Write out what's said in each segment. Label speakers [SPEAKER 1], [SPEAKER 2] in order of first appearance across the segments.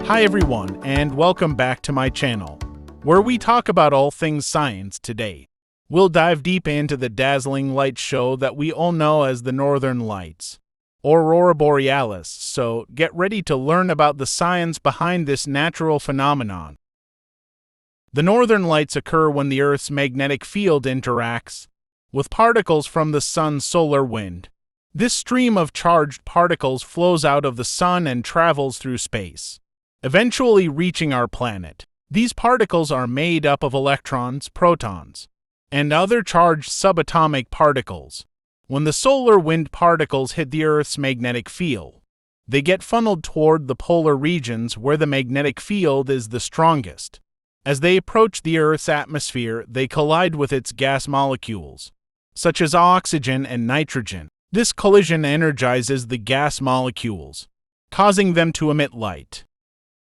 [SPEAKER 1] Hi everyone, and welcome back to my channel, where we talk about all things science today. We'll dive deep into the dazzling light show that we all know as the Northern Lights, or Aurora Borealis, so get ready to learn about the science behind this natural phenomenon. The Northern Lights occur when the Earth's magnetic field interacts with particles from the Sun's solar wind. This stream of charged particles flows out of the Sun and travels through space, eventually reaching our planet. These particles are made up of electrons, protons, and other charged subatomic particles. When the solar wind particles hit the Earth's magnetic field, they get funneled toward the polar regions where the magnetic field is the strongest. As they approach the Earth's atmosphere, they collide with its gas molecules, such as oxygen and nitrogen. This collision energizes the gas molecules, causing them to emit light.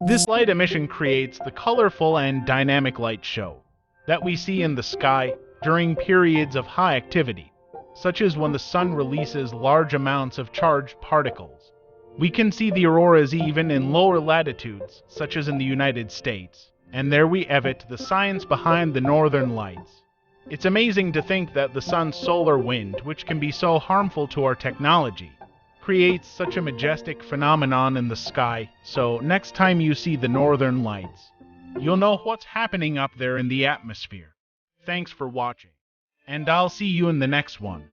[SPEAKER 1] This light emission creates the colorful and dynamic light show that we see in the sky during periods of high activity, such as when the Sun releases large amounts of charged particles. We can see the auroras even in lower latitudes, such as in the United States. And there we have it, the science behind the Northern Lights. It's amazing to think that the Sun's solar wind, which can be so harmful to our technology, creates such a majestic phenomenon in the sky. So next time you see the Northern Lights, you'll know what's happening up there in the atmosphere. Thanks for watching, and I'll see you in the next one.